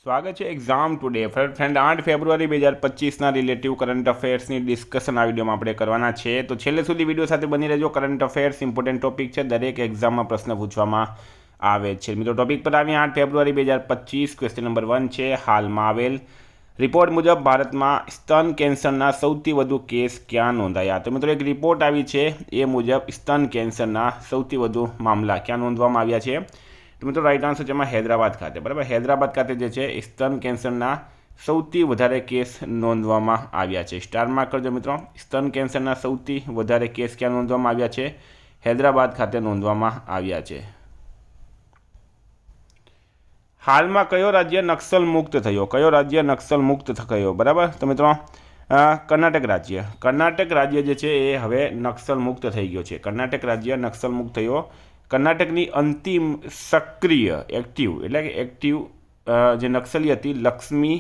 સ્વાગત છે exam today friend 8 ફેબ્રુઆરી 2025ના relative current અફેર્સની discussion આ વિડીયોમાં આપણે કરવાના છે. તો છેલ્લે સુધી વિડીયો સાથે બની રહેજો. કરંટ અફેર્સ ઇમ્પોર્ટન્ટ ટોપિક છે, દરેક એક્ઝામમાં પ્રશ્ન પૂછવામાં આવે છે. મિત્રો ટોપિક પર આવીએ. 8 ફેબ્રુઆરી 2025 ક્વેશ્ચન નંબર 1 છે. હાલમાં આવેલ રિપોર્ટ મુજબ ભારતમાં સ્તન કેન્સરના સૌથી વધુ કેસ ક્યાં નોંધાયા? તો મિત્રો એક રિપોર્ટ આવી છે, એ મુજબ સ્તન કેન્સરના સૌથી વધુ મામલા ક્યાં નોંધવામાં આવ્યા છે? તો મિત્રો રાઈટ આન્સર છે એમાં હૈદરાબાદ ખાતે. બરાબર, હૈદરાબાદ ખાતે જે છે સ્તન કેન્સરના સૌથી વધારે કેસ નોંધવામાં આવ્યા છે. સ્ટાર માર્ક કરજો મિત્રો. સ્તન કેન્સરના સૌથી વધારે કેસ ક્યાં નોંધવામાં આવ્યા છે? હૈદરાબાદ ખાતે નોંધવામાં આવ્યા છે. હાલમાં કયો રાજ્ય નક્સલ મુક્ત થયો? કયો રાજ્ય નક્સલ મુક્ત થયો? બરાબર, તો મિત્રો કર્ણાટક રાજ્ય. કર્ણાટક રાજ્ય જે છે એ હવે નક્સલ મુક્ત થઈ ગયો છે. કર્ણાટક રાજ્ય નક્સલ મુક્ત થયો. કર્ણાટકની અંતિમ સક્રિય એક્ટિવ જે નક્સલી હતી લક્ષ્મી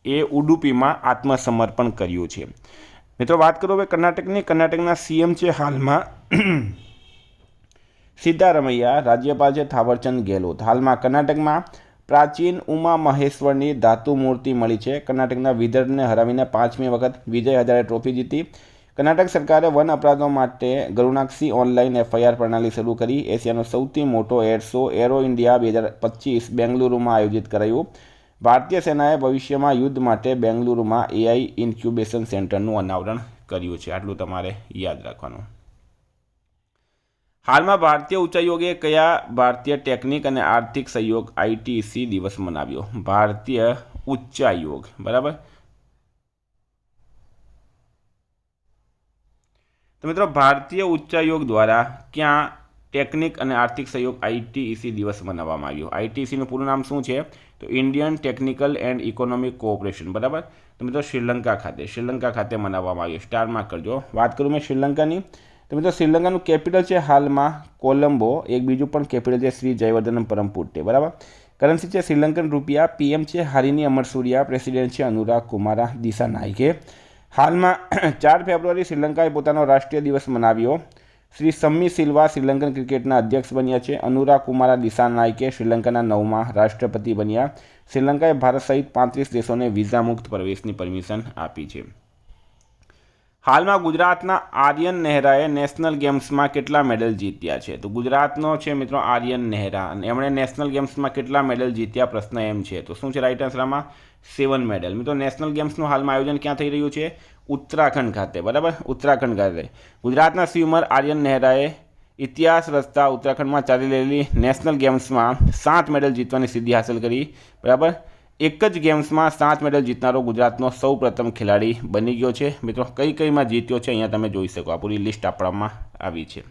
એ ઉડુપીમાં આત્મસમર્પણ કર્યું છે. મિત્રો વાત કરું હવે કર્ણાટકની. કર્ણાટકના સીએમ છે હાલમાં સિદ્ધારમૈયા, રાજ્યપાલ છે થાવરચંદ ગેહલોત. હાલમાં કર્ણાટકમાં પ્રાચીન ઉમા મહેશ્વરની ધાતુ મૂર્તિ મળી છે. કર્ણાટકના વિદર્ભને હરાવીને 5મી વખત વિજય હજારે ટ્રોફી જીતી. કર્ણાટક સરકારે વન અપરાધો માટે ગરુણાક્ષી ઓનલાઈન એફઆઈઆર પ્રણાલી શરૂ કરી. એશિયાનો સૌથી મોટો એર શો એરો ઇન્ડિયા 2025 બેંગલુરુમાં આયોજિત કરાયું. ભારતીય સેનાએ ભવિષ્યમાં યુદ્ધ માટે બેંગલુરુમાં એઆઈ ઇન્ક્યુબેશન સેન્ટરનું અનાવરણ કર્યું છે. આટલું તમારે યાદ રાખવાનું. હાલમાં ભારતીય ઉચ્ચાયોગે કયા ભારતીય ટેકનિક અને આર્થિક સહયોગ આઈટીસી દિવસ મનાવ્યો? ભારતીય ઉચ્ચાયોગ. બરાબર, તો મિત્રો ભારતીય ઉચ્ચાયોગ દ્વારા ક્યાં ટેકનિક અને આર્થિક સહયોગ આઈટીસી દિવસ મનાવવામાં આવ્યો? આઈટીસીનું પૂરું નામ શું છે? તો Indian technical and economic cooperation. બરાબર, તો મિત્રો શ્રીલંકા ખાતે મનાવવામાં આવ્યો. સ્ટાર માર્ક કરજો. વાત કરું મેં શ્રીલંકાની, તો મિત્રો શ્રીલંકાનું કેપિટલ છે હાલમાં કોલંબો. એક બીજું પણ કેપિટલ છે શ્રી જયવર્ધનમ પરમપુટ્ટે. બરાબર, કરન્સી છે શ્રીલંકન રૂપિયા. પીએમ છે હારિની અમરસૂરિયા. પ્રેસિડેન્ટ છે અનુરાગ કુમારા દિસાનાયકે. હાલમાં 4 ફેબ્રુઆરી શ્રીલંકાએ પોતાનો રાષ્ટ્રીય દિવસ મનાવ્યો. શ્રી સમ્મી સિલ્વા શ્રીલંકન ક્રિકેટના અધ્યક્ષ બન્યા છે. અનુરાગ કુમારા દિસાનાયકે શ્રીલંકાના 9મા રાષ્ટ્રપતિ બન્યા. શ્રીલંકાએ ભારત સહિત 35 દેશોને વિઝા મુક્ત પ્રવેશની પરમિશન આપી છે. હાલમાં ગુજરાતના આર્યન નહેરાએ નેશનલ ગેમ્સમાં કેટલા મેડલ જીત્યા છે? તો ગુજરાતનો છે મિત્રો આર્યન નહેરા, અને એમણે નેશનલ ગેમ્સમાં કેટલા મેડલ જીત્યા? પ્રશ્ન એમ છે. તો શું છે રાઈટ આન્સર આમાં? 7 મેડલ. મિત્રો નેશનલ ગેમ્સનું હાલમાં આયોજન ક્યાં થઈ રહ્યું છે? ઉત્તરાખંડ ખાતે. બરાબર, ઉત્તરાખંડ ખાતે. ગુજરાતના સ્વિમર આર્યન નહેરાએ ઇતિહાસ રચતા ઉત્તરાખંડમાં ચાલી રહેલી નેશનલ ગેમ્સમાં 7 મેડલ જીતવાની સિદ્ધિ હાંસલ કરી. બરાબર, એક જ ગેમ્સમાં 7 મેડલ જીતનારો ગુજરાતનો સૌ પ્રથમ ખેલાડી બની ગયો છે. મિત્રો કઈ કઈમાં જીત્યો છે અહીંયા તમે જોઈ શકો. આ પૂરી લિસ્ટ આપવામાં આવી છે.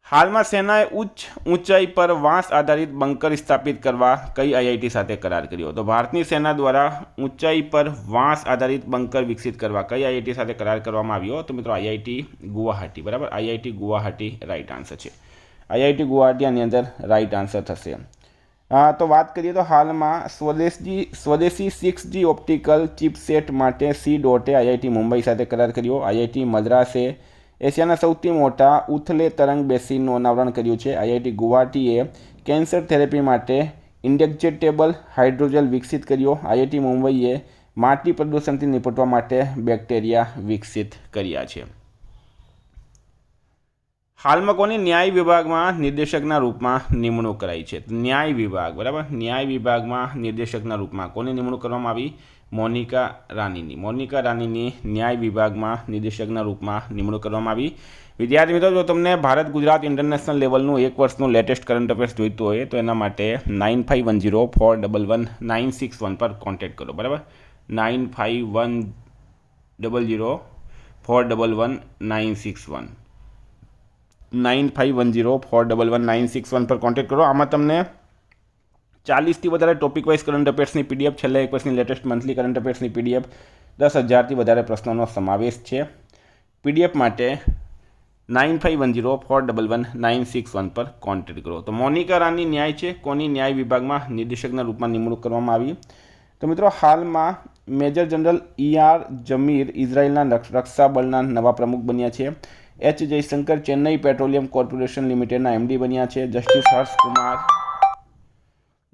હાલમાં સેનાએ ઊંચાઈ પર વાંસ આધારિત બંકર સ્થાપિત કરવા કઈ આઈઆઈટી સાથે કરાર કર્યો? તો ભારતની સેના દ્વારા ઊંચાઈ પર વાંસ આધારિત બંકર વિકસિત કરવા કઈ આઈઆઈટી સાથે કરાર કરવામાં આવ્યો? તો મિત્રો આઈઆઈટી ગુવાહાટી. બરાબર, આઈઆઈટી ગુવાહાટી રાઈટ આન્સર છે. આઈઆઈટી ગુવાહાટી આની અંદર રાઈટ આન્સર થશે. તો વાત કરીએ તો હાલમાં સ્વદેશી 6G ઓપ્ટિકલ ચિપસેટ માટે C.એ આઈઆઈટી મુંબઈ સાથે કરાર કર્યો. આઈઆઈટી મદ્રાસે એશિયાના સૌથી મોટા ઉથલે તરંગ બેસિનનું અનાવરણ કર્યું છે. આઈઆઈટી ગુવાહાટીએ કેન્સર થેરેપી માટે ઇન્જેક્ટેબલ હાઇડ્રોજેલ વિકસિત કર્યો. આઈઆઈટી મુંબઈએ માટી પ્રદૂષણથી નિપટવા માટે બેક્ટેરિયા વિકસિત કર્યા છે. હાલમાં કોની ન્યાય વિભાગમાં નિર્દેશકના રૂપમાં નિમણૂક કરાઈ છે? ન્યાય વિભાગ. બરાબર, ન્યાય વિભાગમાં નિર્દેશકના રૂપમાં કોની નિમણૂક કરવામાં આવી? મોનિકા રાનીની. મોનિકા રાનીની ન્યાય વિભાગમાં નિર્દેશકના રૂપમાં નિમણૂક કરવામાં આવી. વિદ્યાર્થી મિત્રો, જો તમને ભારત ગુજરાત ઇન્ટરનેશનલ લેવલનું 1 વર્ષનું લેટેસ્ટ કરંટ અફેર્સ જોઈતું હોય તો એના માટે 9510411961 પર કોન્ટેક્ટ કરો. બરાબર, 9510411961 9510411961 પર કોન્ટેક્ટ કરો. આમાં તમને 40થી વધારે ટોપિક વાઇઝ કરંટ અફેર્સની પીડીએફ, છેલ્લા 1 વર્ષની લેટેસ્ટ મંથલી કરંટ અફેર્સની પીડીએફ, 10,000થી વધારે પ્રશ્નોનો સમાવેશ છે. પીડીએફ માટે 9510411961 પર કોન્ટેક્ટ કરો. તો મોનિકા રાની ન્યાય છે, કોની ન્યાય વિભાગમાં નિર્દેશકના રૂપમાં નિમણૂક કરવામાં આવી? તો મિત્રો હાલમાં મેજર જનરલ ER જમીર ઇઝરાયલના રક્ષા બળના નવા પ્રમુખ બન્યા છે. H Jaishankar Chennai petroleum corporation લિમિટેડના MD બન્યા છે. જસ્ટિસ હર્ષ કુમાર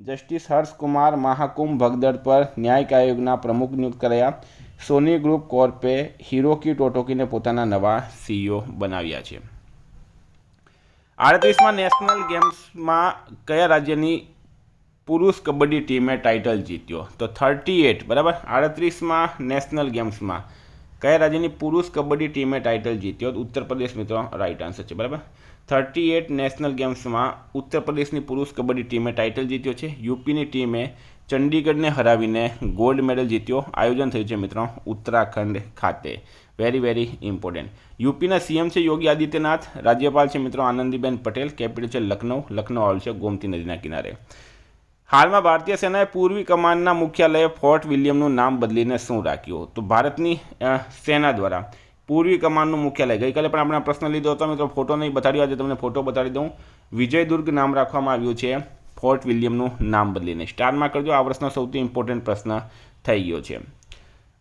જસ્ટિસ હર્ષકુમાર મહાકુંભ ભગદડ પર ન્યાયિક આયોગના પ્રમુખ નિયુક્ત કરાયા. સોની ગ્રુપ કોર્પે હિરોકી ટોટોકીને પોતાના નવા CEO બનાવ્યા છે. 38માં નેશનલ ગેમ્સમાં કયા રાજ્યની પુરુષ કબડ્ડી ટીમે ટાઇટલ જીત્યો? તો 38 બરાબર. 38માં નેશનલ ગેમ્સમાં કયા રાજ્યની પુરુષ કબડ્ડી ટીમે ટાઇટલ જીત્યો? ઉત્તર પ્રદેશ મિત્રો રાઇટ આન્સર છે. બરાબર. 38 નેશનલ ગેમ્સમાં ઉત્તર પ્રદેશની પુરુષ કબડ્ડી ટીમે ટાઇટલ જીત્યો છે. યુપીની ટીમે ચંડીગઢને હરાવીને ગોલ્ડ મેડલ જીત્યો. આયોજન થયું છે મિત્રો ઉત્તરાખંડ ખાતે. Very very important. યુપીના સીએમ છે યોગી આદિત્યનાથ. રાજ્યપાલ છે મિત્રો આનંદીબેન પટેલ. કેપિટલ છે લખનઉ. લખનઉ આવેલ છે ગોમતી નદીના કિનારે. હાલમાં ભારતીય સેનાએ પૂર્વી કમાન્ડના મુખ્યાલય ફોર્ટ વિલિયમનું નામ બદલીને શું રાખ્યું? તો ભારતની સેના દ્વારા પૂર્વી કમાન્ડનું મુખ્યાલય, ગઈકાલે પણ આપણે પ્રશ્ન લીધો હતો મિત્રો, ફોટો નહીં બતાડ્યો, આજે તમને ફોટો બતાડી દઉં. વિજયદુર્ગ નામ રાખવામાં આવ્યું છે ફોર્ટ વિલિયમનું નામ બદલીને. સ્ટારમાં કરજો, આ વર્ષનો સૌથી ઇમ્પોર્ટન્ટ પ્રશ્ન થઈ ગયો છે.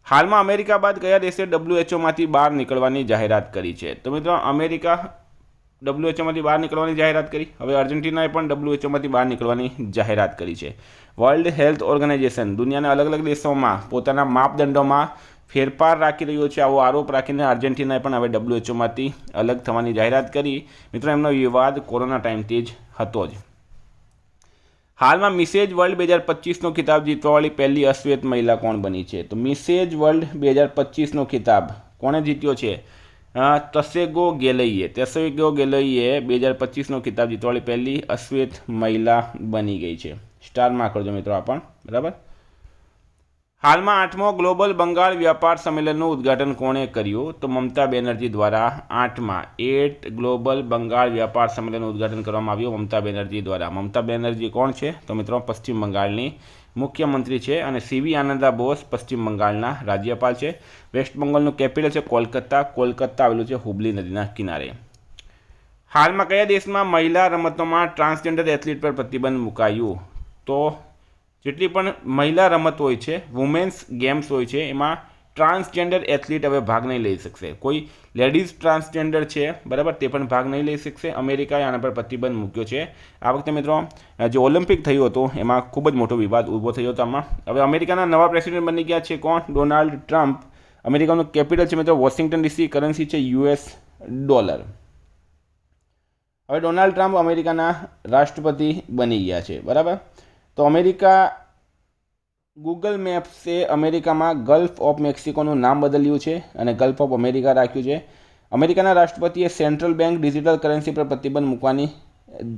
હાલમાં અમેરિકા બાદ કયા દેશે WHOમાંથી બહાર નીકળવાની જાહેરાત કરી છે? તો મિત્રો અમેરિકા WHOમાંથી બહાર નીકળવાની જાહેરાત કરી. હવે અર્જેન્ટિનાએ પણ WHOમાંથી બહાર નીકળવાની જાહેરાત કરી છે. વર્લ્ડ હેલ્થ ઓર્ગેનાઇઝેશન દુનિયાના અલગ અલગ દેશોમાં પોતાના માપદંડોમાં ફેરફાર રાખી રહ્યો છે. આવો આરોપ રાખીને અર્જેન્ટિનાએ પણ હવે WHOમાંથી અલગ થવાની જાહેરાત કરી. મિત્રો એમનો વિવાદ કોરોના ટાઈમથી જ હતો જ. હાલમાં મિસેજ વર્લ્ડ 2025નો ખિતાબ જીતવાવાળી પહેલી અશ્વેત મહિલા કોણ બની છે? તો મિસેજ વર્લ્ડ 2025નો ખિતાબ કોણે જીત્યો છે? તસેગો ગેલઈએ. તસેગો ગેલઈએ 2025નો ખિતાબ જીતવાવાળી પહેલી અશ્વેત મહિલા બની ગઈ છે. સ્ટારમાં કરજો મિત્રો આ પણ. બરાબર. હાલમાં 8મો ગ્લોબલ બંગાળ વ્યાપાર સંમેલનનું ઉદ્ઘાટન કોણે કર્યું? તો મમતા બેનર્જી દ્વારા 8 ગ્લોબલ બંગાળ વ્યાપાર સંમેલનનું ઉદ્ઘાટન કરવામાં આવ્યું મમતા બેનર્જી દ્વારા. મમતા બેનર્જી કોણ છે? તો મિત્રો પશ્ચિમ બંગાળની મુખ્યમંત્રી છે અને સીવી આનંદા બોસ પશ્ચિમ બંગાળના રાજ્યપાલ છે. વેસ્ટ બંગાળનું કેપિટલ છે કોલકાતા. કોલકાતા આવેલું છે હુબલી નદીના કિનારે. હાલમાં કયા દેશમાં મહિલા રમતોમાં ટ્રાન્સજેન્ડર એથ્લીટ પર પ્રતિબંધ મુકાયું? તો જેટલી પણ મહિલા રમત હોય છે, વુમેન્સ ગેમ્સ હોય છે, એમાં ટ્રાન્સજેન્ડર એથ્લીટ હવે ભાગ નહીં લઈ શકશે. કોઈ લેડીઝ ટ્રાન્સજેન્ડર છે બરાબર, તે પણ ભાગ નહીં લઈ શકશે. અમેરિકાએ આના પર પ્રતિબંધ મૂક્યો છે. આ વખતે મિત્રો જે ઓલિમ્પિક થયું હતું એમાં ખૂબ જ મોટો વિવાદ ઊભો થયો હતો આમાં. હવે અમેરિકાના નવા પ્રેસિડેન્ટ બની ગયા છે કોણ? Donald Trump. અમેરિકાનું કેપિટલ છે મિત્રો વોશિંગ્ટન DC. કરન્સી છે US ડોલર. હવે ડોનાલ્ડ ટ્રમ્પ અમેરિકાના રાષ્ટ્રપતિ બની ગયા છે બરાબર. તો અમેરિકા ગૂગલ મેપ્સે અમેરિકામાં ગલ્ફ ઓફ મેક્સિકોનું નામ બદલ્યું છે અને ગલ્ફ ઓફ અમેરિકા રાખ્યું છે. અમેરિકાના રાષ્ટ્રપતિએ સેન્ટ્રલ બેંક ડિજિટલ કરન્સી પર પ્રતિબંધ મૂકવાની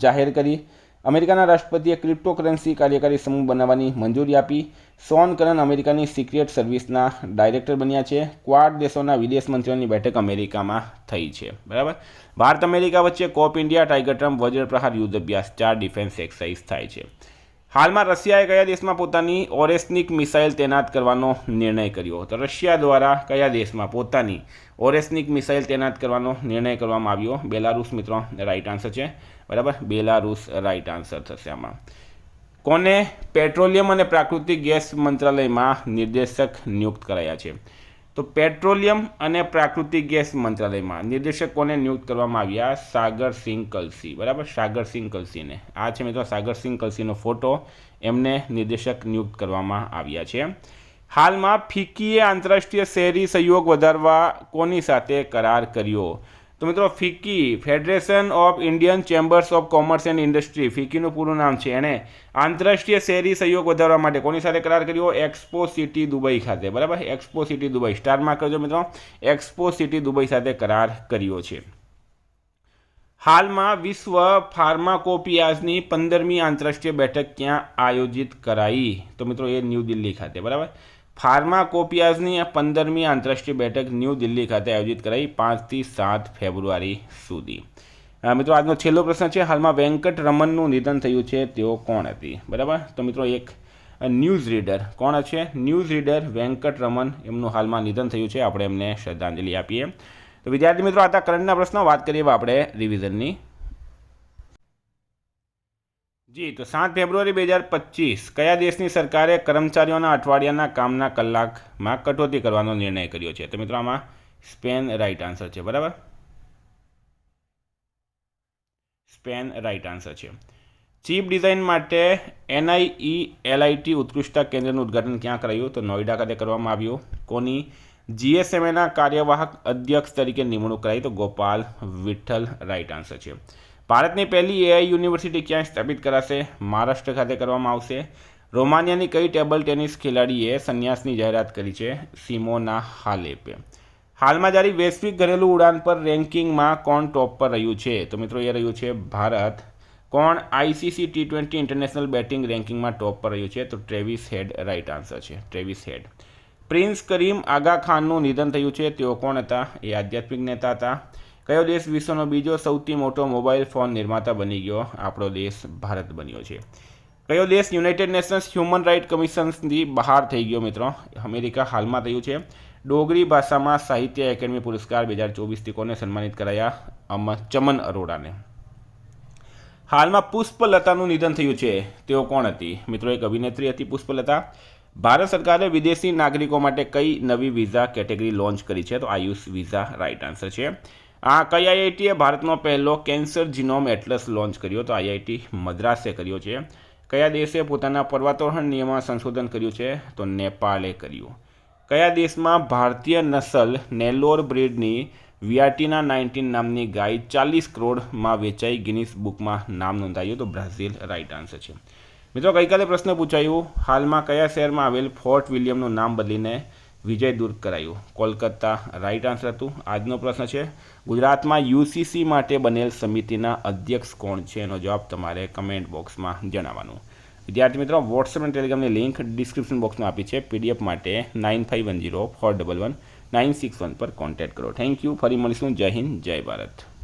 જાહેર કરી. અમેરિકાના રાષ્ટ્રપતિએ ક્રિપ્ટોકરન્સી કાર્યકારી સમૂહ બનાવવાની મંજૂરી આપી. શોન કરન અમેરિકાની સિક્રેટ સર્વિસના ડાયરેક્ટર બન્યા છે. ક્વાડ દેશોના વિદેશ મંત્રીઓની બેઠક અમેરિકામાં થઈ છે બરાબર. ભારત અમેરિકા વચ્ચે કોપ ઇન્ડિયા ટાઈગર ટ્રમ્પ વજ્ર પ્રહાર યુદ્ધ અભ્યાસ 4 ડિફેન્સ એક્સરસાઇઝ થાય છે. હાલમાં રશિયાએ કયા દેશમાં પોતાની ઓરેસ્નિક મિસાઇલ તૈનાત કરવાનો નિર્ણય કર્યો? તો રશિયા દ્વારા કયા દેશમાં પોતાની ઓરેસ્નિક મિસાઇલ તૈનાત કરવાનો નિર્ણય કરવામાં આવ્યો? બેલારુસ મિત્રો રાઇટ આન્સર છે બરાબર. બેલારુસ રાઇટ આન્સર થશે આમાં. કોને પેટ્રોલિયમ અને પ્રાકૃતિક ગેસ મંત્રાલયમાં નિર્દેશક નિયુક્ત કરાયા છે? તો પેટ્રોલિયમ અને પ્રાકૃતિક ગેસ મંત્રાલયમાં નિર્દેશક કોને નિયુક્ત કરવામાં આવ્યા? સાગરસિંહ કલસી બરાબર. સાગરસિંહ કલસીને. આ છે મિત્રો સાગરસિંહ કલસીનો ફોટો. એમને નિર્દેશક નિયુક્ત કરવામાં આવ્યા છે. હાલમાં ફિક્કીએ આંતરરાષ્ટ્રીય શહેરી સહયોગ વધારવા કોની સાથે કરાર કર્યો? તો મિત્રો FICCI federation of Indian chambers of commerce and industry, ફિક્કીનું પૂરું નામ છે. એણે આંતરરાષ્ટ્રીય શહેરી સહયોગ વધારવા માટે કોની સાથે કરાર કર્યો? એક્સપો સિટી દુબઈ ખાતે બરાબર. Expo city Dubai. સ્ટારમાં કરજો મિત્રો. એક્સપો સિટી દુબઈ સાથે કરાર કર્યો છે. હાલમાં વિશ્વ ફાર્માકોપિયાઝની 15મી આંતરરાષ્ટ્રીય બેઠક ક્યાં આયોજિત કરાઈ? તો મિત્રો એ ન્યૂ દિલ્હી ખાતે બરાબર. ફાર્માકોપિયાઝની 15મી આંતરરાષ્ટ્રીય બેઠક ન્યૂ દિલ્હી ખાતે આયોજિત કરાઈ 5 થી 7 ફેબ્રુઆરી સુધી. મિત્રો આજનો છેલ્લો પ્રશ્ન છે. હાલમાં વેંકટ રમનનું નિધન થયું છે, તેઓ કોણ હતી બરાબર? તો મિત્રો એક ન્યૂઝ રીડર. કોણ છે? News reader Venkat Raman. એમનું હાલમાં નિધન થયું છે. આપણે એમને શ્રદ્ધાંજલિ આપીએ. તો વિદ્યાર્થી મિત્રો આ હતા કરંટના પ્રશ્નો. વાત કરીએ આપણે રિવિઝનની. જી તો 7 ફેબ્રુઆરી 2025 કયા દેશની સરકારે કર્મચારીઓના અઠવાડિયાના કામના કલાકમાં કટોતી કરવાનો નિર્ણય કર્યો છે? તો મિત્રો આમાં સ્પેન રાઇટ આન્સર છે બરાબર. સ્પેન રાઇટ આન્સર છે. ચીપ ડિઝાઇન માટે NIELIT ઉત્કૃષ્ટતા કેન્દ્રનું ઉદ્ઘાટન ક્યાં કરાયું? તો નોઈડા ખાતે કરવામાં આવ્યું. કોની GSMAના કાર્યવાહક અધ્યક્ષ તરીકે નિમણૂક કરાઈ? તો ગોપાલ વિઠ્ઠલ. રાઇટ આન્સર છે. ભારતની પહેલી AI યુનિવર્સિટી ક્યાં સ્થાપિત કરાશે? મહારાષ્ટ્ર ખાતે કરવામાં આવશે. રોમાનિયાની કઈ ટેબલ ટેનિસ ખેલાડીએ સંન્યાસની જાહેરાત કરી છે? સિમોના હાલેપે. હાલમાં જારી વૈશ્વિક ઘરેલું ઉડાન પર રેન્કિંગમાં કોણ ટોપ પર રહ્યું છે? તો મિત્રો એ રહ્યું છે ભારત. કોણ ICC T20 ઇન્ટરનેશનલ બેટિંગ રેન્કિંગમાં ટોપ પર રહ્યું છે? તો ટ્રેવિસ હેડ. રાઇટ આન્સર છે ટ્રેવિસ હેડ. પ્રિન્સ કરીમ આગા ખાનનું નિધન થયું છે. તેઓ કોણ હતા? એ આધ્યાત્મિક નેતા હતા. કયો દેશ વિશ્વનો બીજો સૌથી મોટો મોબાઈલ ફોન નિર્માતા બની ગયો? આપણો દેશ ભારત બન્યો છે. કયો દેશ યુનાઇટેડ નેશન્સ હ્યુમન રાઇટ કમિશનથી બહાર થઈ ગયો? મિત્રો અમેરિકા હાલમાં થયું છે. ડોગરી ભાષામાં સાહિત્ય એકેડમી પુરસ્કાર 2024થી કોને સન્માનિત કરાયા? ચમન અરોડાને. હાલમાં પુષ્પલતાનું નિધન થયું છે. તેઓ કોણ હતી? મિત્રો એક અભિનેત્રી હતી પુષ્પલતા. ભારત સરકારે વિદેશી નાગરિકો માટે કઈ નવી વિઝા કેટેગરી લોન્ચ કરી છે? તો આયુષ વિઝા. રાઇટ આન્સર છે. કઈ IITએ ભારતનો પહેલો કેન્સર જીનોમ એટલસ લોન્ચ કર્યો? તો IIT મદ્રાસે કર્યો છે. કયા દેશે પોતાના પર્વતારોહણ નિયમમાં સંશોધન કર્યું છે? તો નેપાળે કર્યું. કયા દેશમાં ભારતીય નસલ નેલ્લોર બ્રીડની વિયાટીના 19 નામની ગાય 40 કરોડમાં વેચાઈ ગિનિસ બુકમાં નામ નોંધાયું? તો બ્રાઝિલ. રાઇટ આન્સર છે. મિત્રો ગઈકાલે પ્રશ્ન પૂછાયું, હાલમાં કયા શહેરમાં આવેલ ફોર્ટ વિલિયમનું નામ બદલીને વિજયદુર્ગ કરાયું? કોલકાતા. રાઇટ આન્સર હતું. આજનો પ્રશ્ન છે, ગુજરાતમાં UCC માટે બનેલ સમિતિના અધ્યક્ષ કોણ છે? એનો જવાબ તમારે કમેન્ટ બોક્સમાં જણાવવાનું. વિદ્યાર્થી મિત્રો વોટ્સએપ અને ટેલિગ્રામની લિંક ડિસ્ક્રિપ્શન બોક્સમાં આપી છે. PDF માટે 9510411961 પર કોન્ટેક્ટ કરો. Thank you. ફરી મળીશું. જય હિન્દ, જય ભારત.